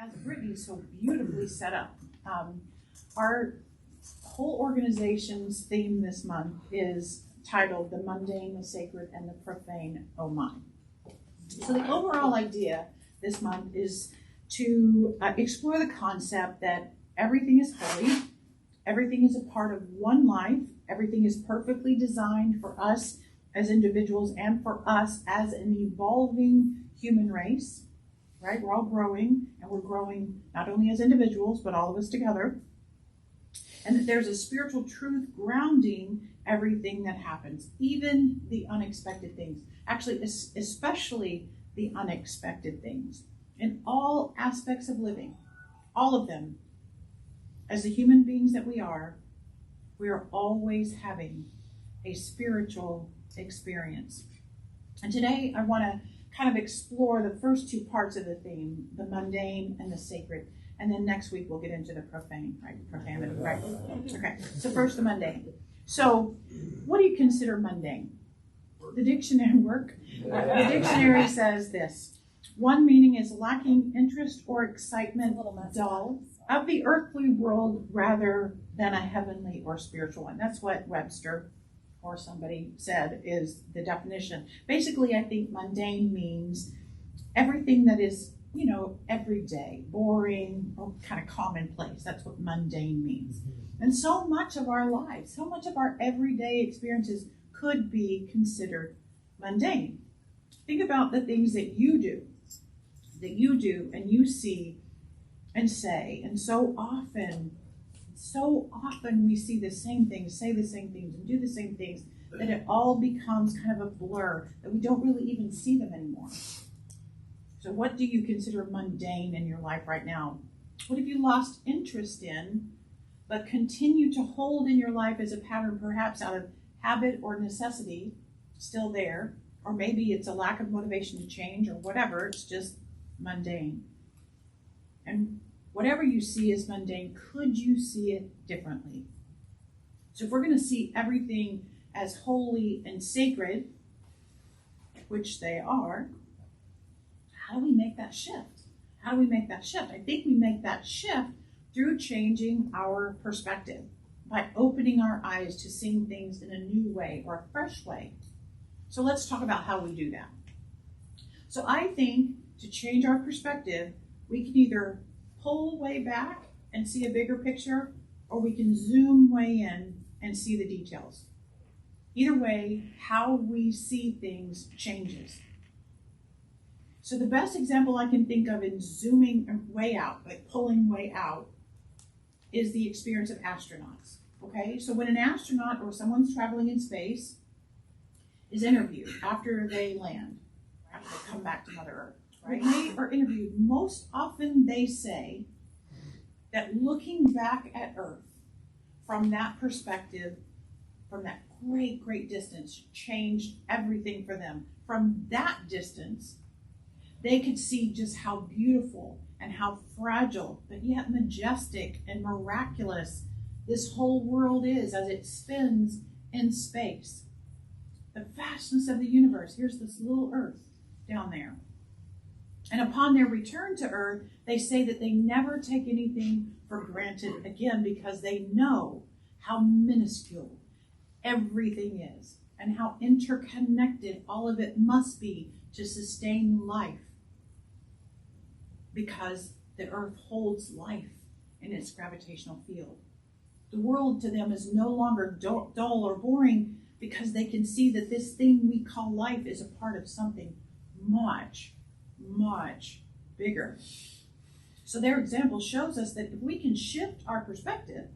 As Brittany so beautifully set up, our whole organization's theme this month is titled The Mundane, the Sacred, and the Profane, Oh My. So the overall idea this month is to explore the concept that everything is holy, everything is a part of one life, everything is perfectly designed for us as individuals and for us as an evolving human race. Right? We're all growing, and we're growing not only as individuals, but all of us together. And that there's a spiritual truth grounding everything that happens, even the unexpected things. Actually, especially the unexpected things. In all aspects of living, all of them, as the human beings that we are always having a spiritual experience. And today I want to kind of explore the first two parts of the theme, the mundane and the sacred. And then next week we'll get into the profane, right? Profanity, right? Okay, so first the mundane. So what do you consider mundane? The dictionary says this. One meaning is lacking interest or excitement, dull, of the earthly world rather than a heavenly or spiritual one. That's what Webster or somebody said is the definition. Basically, I think mundane means everything that is, everyday, boring, or kind of commonplace. That's what mundane means. And so much of our lives, so much of our everyday experiences could be considered mundane. Think about the things that you do and you see and say. And so often we see the same things, say the same things, and do the same things, that it all becomes kind of a blur, that we don't really even see them anymore. So what do you consider mundane in your life right now? What have you lost interest in, but continue to hold in your life as a pattern, perhaps out of habit or necessity, still there, or maybe it's a lack of motivation to change or whatever, it's just mundane. And whatever you see as mundane, could you see it differently? So if we're going to see everything as holy and sacred, which they are, how do we make that shift? I think we make that shift through changing our perspective, by opening our eyes to seeing things in a new way or a fresh way. So let's talk about how we do that. So I think to change our perspective, we can either pull way back and see a bigger picture, or we can zoom way in and see the details. Either way, how we see things changes. So the best example I can think of in zooming way out, like pulling way out, is the experience of astronauts. Okay, so when an astronaut or someone's traveling in space is interviewed after they land, after they come back to Mother Earth, right? When they are interviewed, most often they say that looking back at Earth from that perspective, from that great, great distance, changed everything for them. From that distance, they could see just how beautiful and how fragile, but yet majestic and miraculous this whole world is as it spins in space. The vastness of the universe. Here's this little Earth down there. And upon their return to Earth, they say that they never take anything for granted again, because they know how minuscule everything is and how interconnected all of it must be to sustain life, because the Earth holds life in its gravitational field. The world to them is no longer dull or boring, because they can see that this thing we call life is a part of something much, much bigger. So their example shows us that if we can shift our perspective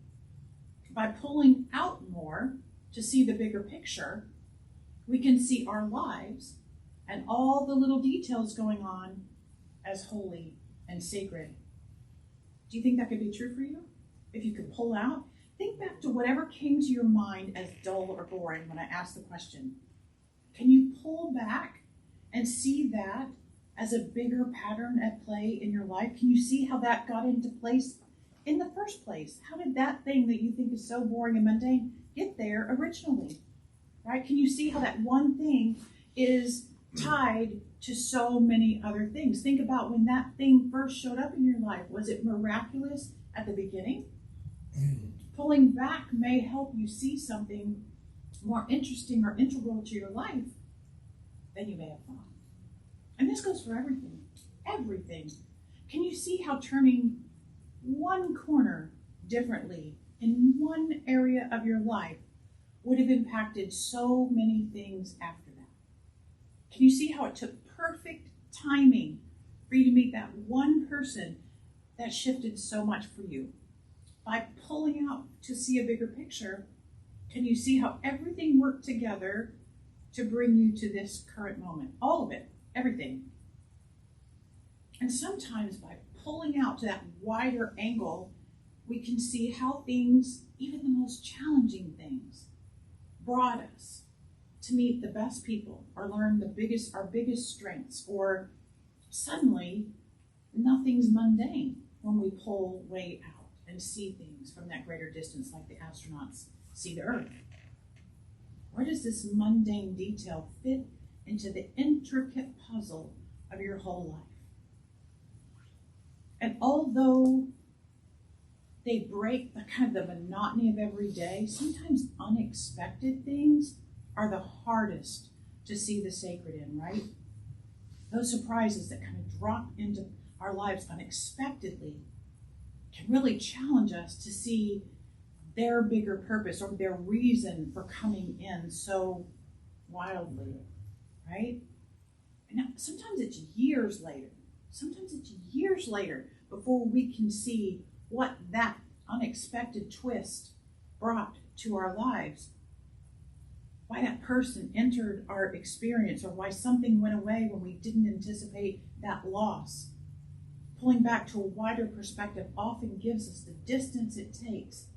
by pulling out more to see the bigger picture, we can see our lives and all the little details going on as holy and sacred. Do you think that could be true for you? If you could pull out, think back to whatever came to your mind as dull or boring when I asked the question. Can you pull back and see that as a bigger pattern at play in your life? Can you see how that got into place in the first place? How did that thing that you think is so boring and mundane get there originally? Right? Can you see how that one thing is tied to so many other things. Think about when that thing first showed up in your life. Was it miraculous at the beginning? Pulling back may help you see something more interesting or integral to your life than you may have thought. And this goes for everything. Everything. Can you see how turning one corner differently in one area of your life would have impacted so many things after that? Can you see how it took perfect timing for you to meet that one person that shifted so much for you? By pulling out to see a bigger picture, can you see how everything worked together to bring you to this current moment? All of it, everything. And sometimes by pulling out to that wider angle, we can see how things, even the most challenging things, brought us to meet the best people or learn our biggest strengths, or suddenly nothing's mundane when we pull way out and see things from that greater distance like the astronauts see the Earth. Where does this mundane detail fit into the intricate puzzle of your whole life? And although they break the kind of the monotony of every day, sometimes unexpected things are the hardest to see the sacred in, right? Those surprises that kind of drop into our lives unexpectedly can really challenge us to see their bigger purpose or their reason for coming in so wildly, right? And now, sometimes it's years later. Sometimes it's years later before we can see what that unexpected twist brought to our lives. Why that person entered our experience, or why something went away when we didn't anticipate that loss. Pulling back to a wider perspective often gives us the distance it takes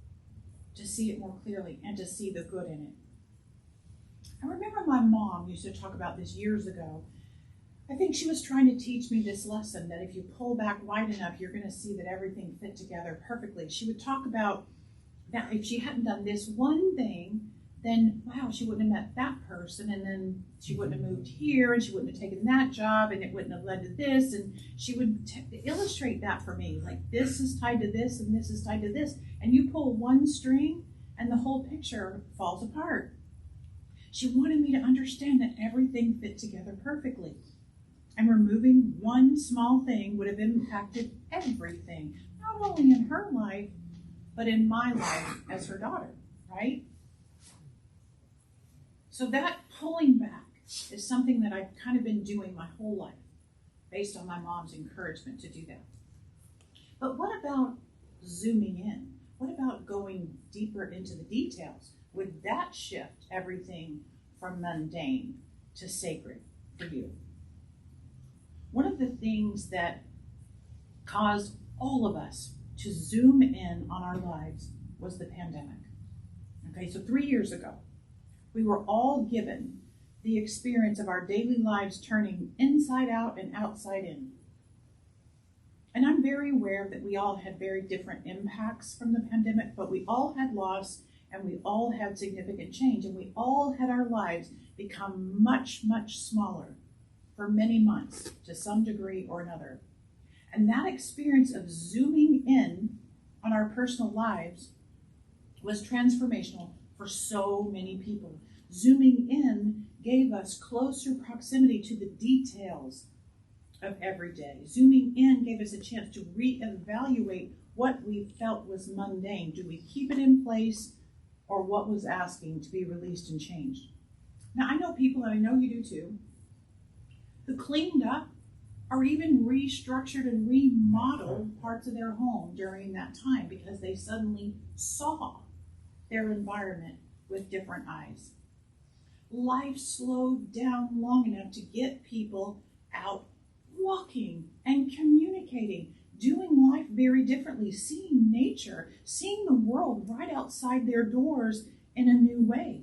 to see it more clearly and to see the good in it. I remember my mom used to talk about this years ago. I think she was trying to teach me this lesson, that if you pull back wide enough, you're going to see that everything fit together perfectly. She would talk about that if she hadn't done this one thing, then, wow, she wouldn't have met that person, and then she wouldn't have moved here, and she wouldn't have taken that job, and it wouldn't have led to this, and she would illustrate that for me, like this is tied to this, and this is tied to this, and you pull one string, and the whole picture falls apart. She wanted me to understand that everything fit together perfectly, and removing one small thing would have impacted everything, not only in her life, but in my life as her daughter, right? So that pulling back is something that I've kind of been doing my whole life, based on my mom's encouragement to do that. But what about zooming in? What about going deeper into the details? Would that shift everything from mundane to sacred for you? One of the things that caused all of us to zoom in on our lives was the pandemic. Okay, so 3 years ago, we were all given the experience of our daily lives turning inside out and outside in. And I'm very aware that we all had very different impacts from the pandemic, but we all had loss, and we all had significant change, and we all had our lives become much, much smaller for many months to some degree or another. And that experience of zooming in on our personal lives was transformational for so many people. Zooming in gave us closer proximity to the details of every day. Zooming in gave us a chance to reevaluate what we felt was mundane. Do we keep it in place, or what was asking to be released and changed? Now, I know people, and I know you do too, who cleaned up or even restructured and remodeled parts of their home during that time because they suddenly saw their environment with different eyes. Life slowed down long enough to get people out walking and communicating, doing life very differently, seeing nature, seeing the world right outside their doors in a new way.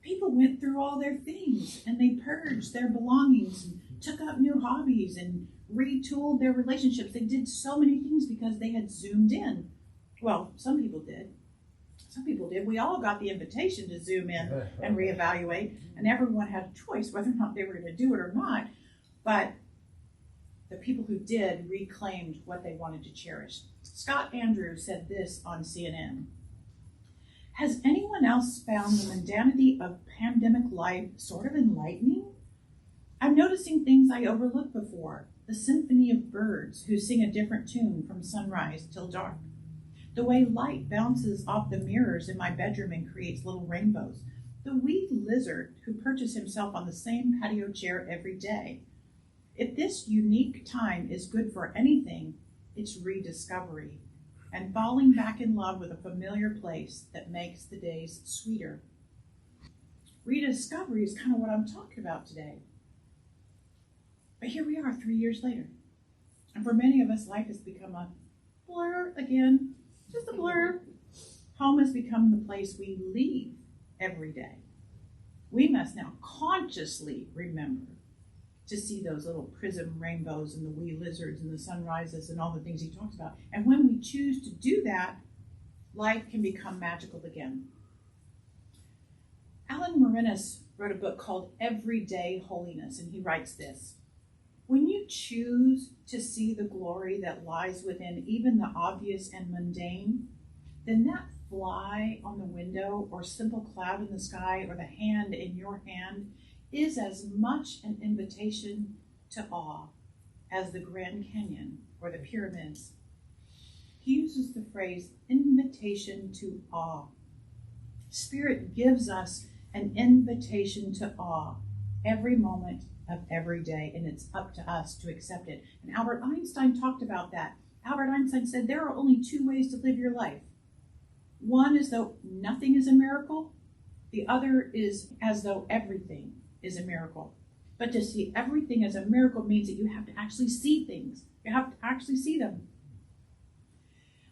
People went through all their things, and they purged their belongings and took up new hobbies and retooled their relationships. They did so many things because they had zoomed in. Well, some people did. Some people did. We all got the invitation to zoom in and reevaluate, and everyone had a choice whether or not they were going to do it or not. But the people who did reclaimed what they wanted to cherish. Scott Andrews said this on CNN. Has anyone else found the mundanity of pandemic life sort of enlightening? I'm noticing things I overlooked before. The symphony of birds who sing a different tune from sunrise till dark. The way light bounces off the mirrors in my bedroom and creates little rainbows. The wee lizard who perches himself on the same patio chair every day. If this unique time is good for anything, it's rediscovery and falling back in love with a familiar place that makes the days sweeter. Rediscovery is kind of what I'm talking about today. But here we are 3 years later. And for many of us, life has become a blur again, just a blur. Home has become the place we leave every day. We must now consciously remember to see those little prism rainbows and the wee lizards and the sunrises and all the things he talks about. And when we choose to do that, life can become magical again. Alan Marinas wrote a book called Everyday Holiness, and he writes this. When you choose to see the glory that lies within even the obvious and mundane, then that fly on the window or simple cloud in the sky or the hand in your hand is as much an invitation to awe as the Grand Canyon or the pyramids. He uses the phrase invitation to awe. Spirit gives us an invitation to awe every moment of every day, and it's up to us to accept it. And Albert Einstein talked about that. Albert Einstein said there are only two ways to live your life. One is though nothing is a miracle. The other is as though everything is a miracle. But to see everything as a miracle means that you have to actually see things. You have to actually see them.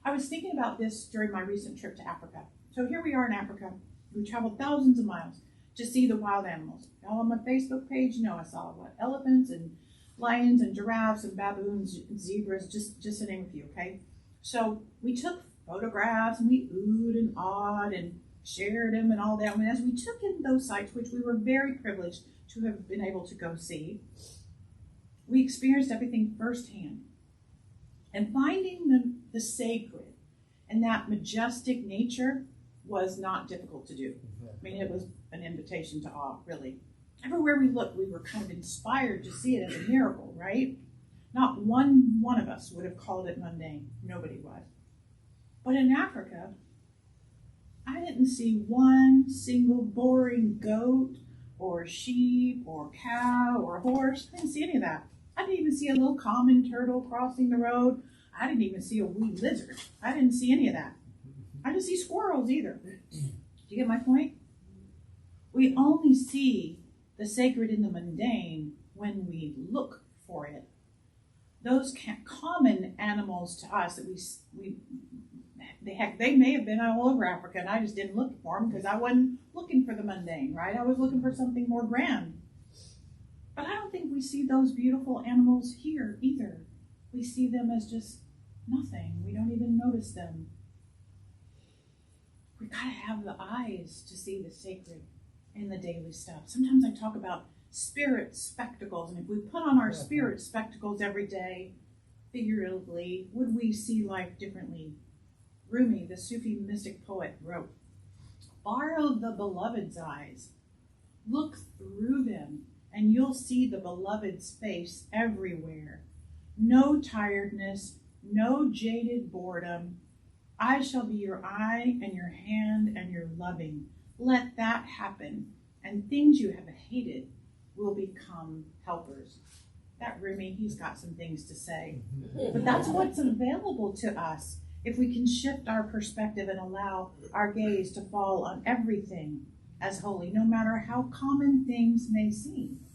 I was thinking about this during my recent trip to Africa. So here we are in Africa. We traveled thousands of miles to see the wild animals. All on my Facebook page, you know, I saw elephants and lions and giraffes and baboons and zebras, just to name a few, okay? So we took photographs and we oohed and awed and shared them and all that. And as we took in those sites, which we were very privileged to have been able to go see, we experienced everything firsthand. And finding the sacred and that majestic nature was not difficult to do. I mean, it was an invitation to awe, really. Everywhere we looked, we were kind of inspired to see it as a miracle, right? Not one of us would have called it mundane. Nobody was. But in Africa, I didn't see one single boring goat or sheep or cow or horse. I didn't see any of that. I didn't even see a little common turtle crossing the road. I didn't even see a wee lizard. I didn't see any of that. I didn't see squirrels either. Do you get my point? We only see the sacred in the mundane when we look for it. Those common animals to us that they may have been all over Africa, and I just didn't look for them because I wasn't looking for the mundane, right? I was looking for something more grand. But I don't think we see those beautiful animals here either. We see them as just nothing. We don't even notice them. We gotta have the eyes to see the sacred in the daily stuff. Sometimes I talk about spirit spectacles, and if we put on our spirit spectacles every day, figuratively, would we see life differently? Rumi, the Sufi mystic poet, wrote, "Borrow the beloved's eyes. Look through them, and you'll see the beloved's face everywhere. No tiredness, no jaded boredom. I shall be your eye and your hand and your loving. Let that happen, and things you have hated will become helpers." That Rumi, he's got some things to say. But that's what's available to us if we can shift our perspective and allow our gaze to fall on everything as holy, no matter how common things may seem.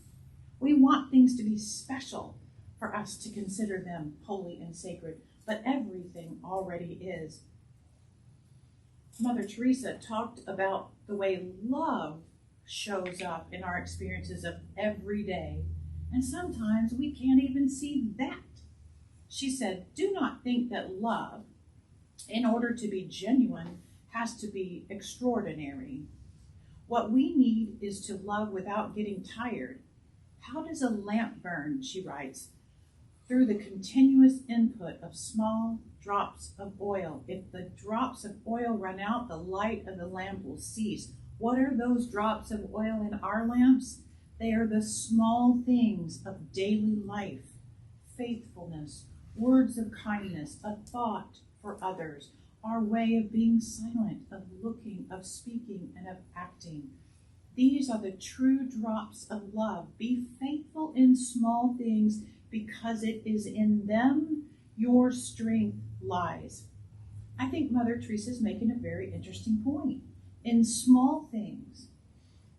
We want things to be special for us to consider them holy and sacred, but everything already is. Mother Teresa talked about the way love shows up in our experiences of every day, and sometimes we can't even see that. She said, "Do not think that love, in order to be genuine, has to be extraordinary. What we need is to love without getting tired. How does a lamp burn, she writes, through the continuous input of small drops of oil. If the drops of oil run out, the light of the lamp will cease. What are those drops of oil in our lamps? They are the small things of daily life, faithfulness, words of kindness, a thought for others, our way of being silent, of looking, of speaking, and of acting. These are the true drops of love. Be faithful in small things, because it is in them your strength lies. I think Mother Teresa is making a very interesting point. In small things,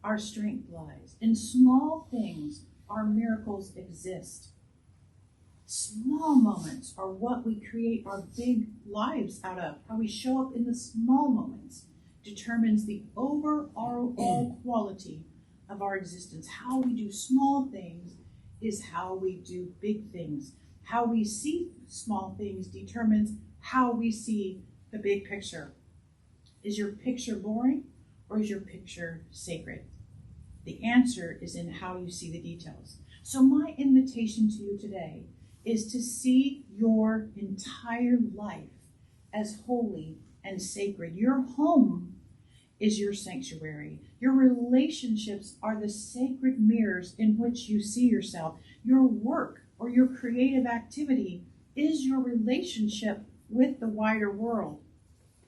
our strength lies. In small things, our miracles exist. Small moments are what we create our big lives out of. How we show up in the small moments determines the overall quality of our existence. How we do small things is how we do big things. How we see small things determines how we see the big picture. Is your picture boring or is your picture sacred? The answer is in how you see the details. So my invitation to you today is to see your entire life as holy and sacred. Your home is your sanctuary. Your relationships are the sacred mirrors in which you see yourself. Your work or your creative activity is your relationship with the wider world,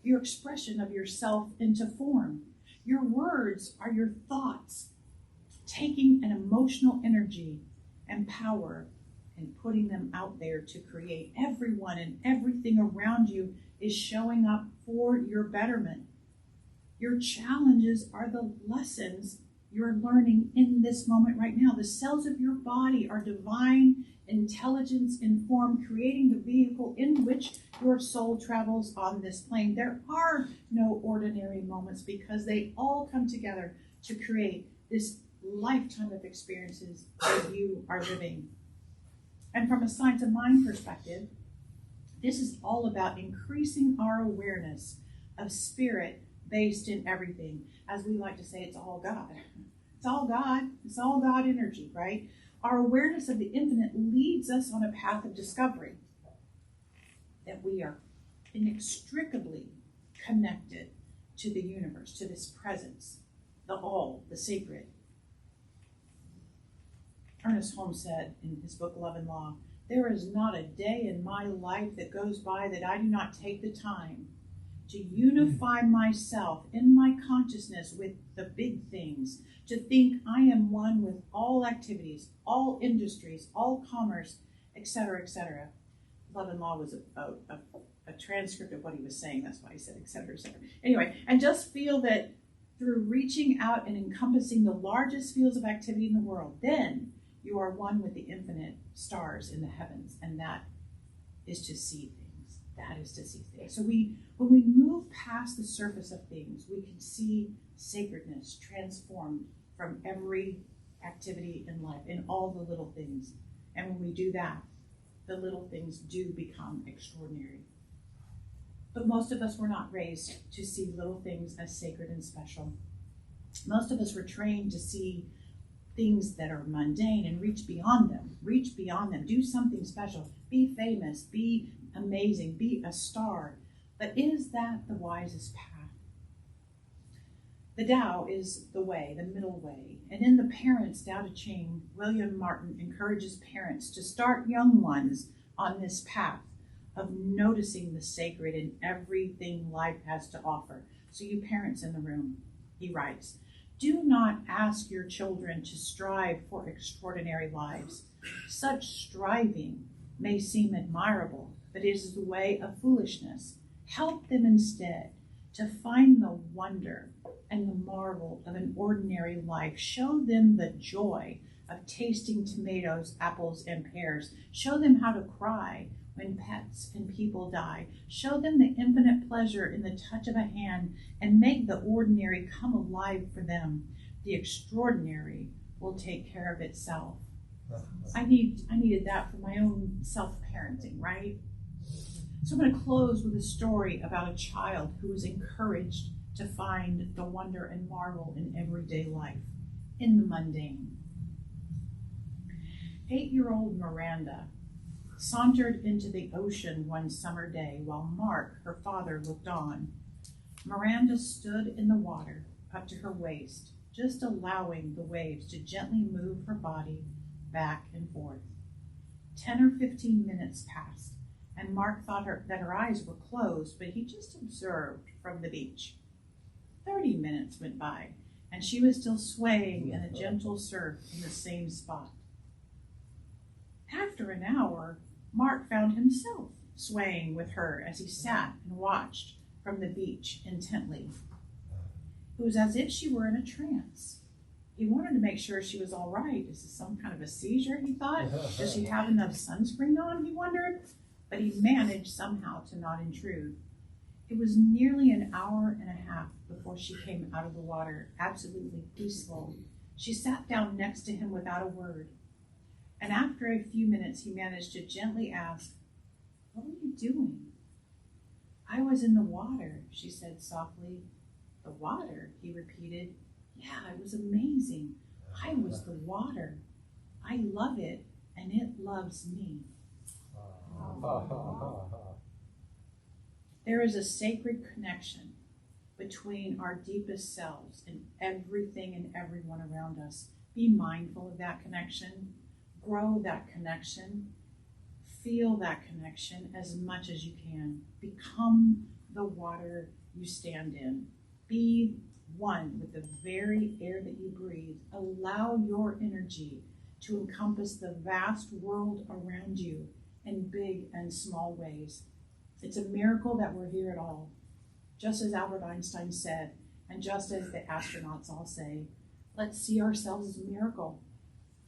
your expression of yourself into form. Your words are your thoughts, taking an emotional energy and power and putting them out there to create. Everyone and everything around you is showing up for your betterment. Your challenges are the lessons you're learning in this moment right now. The cells of your body are divine intelligence informed, creating the vehicle in which your soul travels on this plane. There are no ordinary moments because they all come together to create this lifetime of experiences that you are living. And from a science of mind perspective, this is all about increasing our awareness of spirit based in everything. As we like to say, it's all God. It's all God. It's all God energy, right? Our awareness of the infinite leads us on a path of discovery that we are inextricably connected to the universe, to this presence, the all, the sacred. Ernest Holmes said in his book, Love and Law, "There is not a day in my life that goes by that I do not take the time to unify myself in my consciousness with the big things, to think I am one with all activities, all industries, all commerce, etc., etc." Love and Law was a transcript of what he was saying. That's why he said, etc., etc. Anyway, and just feel that through reaching out and encompassing the largest fields of activity in the world, then you are one with the infinite stars in the heavens, and that is to see things. That is to see things. So when we move past the surface of things, we can see sacredness transformed from every activity in life, in all the little things. And when we do that, the little things do become extraordinary. But most of us were not raised to see little things as sacred and special. Most of us were trained to see things that are mundane and reach beyond them, do something special, be famous, be amazing, be a star. But is that the wisest path? The Tao is the way, the middle way. And in the Parents' Tao Te Ching, William Martin encourages parents to start young ones on this path of noticing the sacred in everything life has to offer. So you parents in the room, he writes, do not ask your children to strive for extraordinary lives. Such striving may seem admirable, but it is the way of foolishness. Help them instead to find the wonder and the marvel of an ordinary life. Show them the joy of tasting tomatoes, apples, and pears. Show them how to cry when pets and people die. Show them the infinite pleasure in the touch of a hand and make the ordinary come alive for them. The extraordinary will take care of itself. I needed that for my own self-parenting, right? So I'm going to close with a story about a child who was encouraged to find the wonder and marvel in everyday life, in the mundane. 8-year-old Miranda sauntered into the ocean one summer day while Mark, her father, looked on. Miranda stood in the water up to her waist, just allowing the waves to gently move her body back and forth. 10 or 15 minutes passed, and Mark thought that her eyes were closed, but he just observed from the beach. 30 minutes went by, and she was still swaying in a gentle surf in the same spot. After an hour, Mark found himself swaying with her as he sat and watched from the beach intently. It was as if she were in a trance. He wanted to make sure she was all right. Is this some kind of a seizure, he thought? Does she have enough sunscreen on, he wondered? But he managed somehow to not intrude. It was nearly an hour and a half before she came out of the water, absolutely peaceful. She sat down next to him without a word. And after a few minutes, he managed to gently ask, "What were you doing?" "I was in the water," she said softly. "The water?" he repeated. "Yeah, it was amazing. I was the water. I love it, and it loves me." There is a sacred connection between our deepest selves and everything and everyone around us. Be mindful of that connection. Grow that connection. Feel that connection as much as you can. Become the water you stand in. Be one with the very air that you breathe. Allow your energy to encompass the vast world around you in big and small ways. It's a miracle that we're here at all. Just as Albert Einstein said, and just as the astronauts all say, let's see ourselves as a miracle,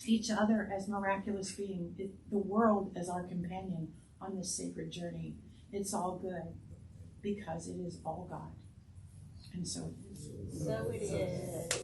each other as miraculous beings, the world as our companion on this sacred journey. It's all good because it is all God. And so it is. So it is.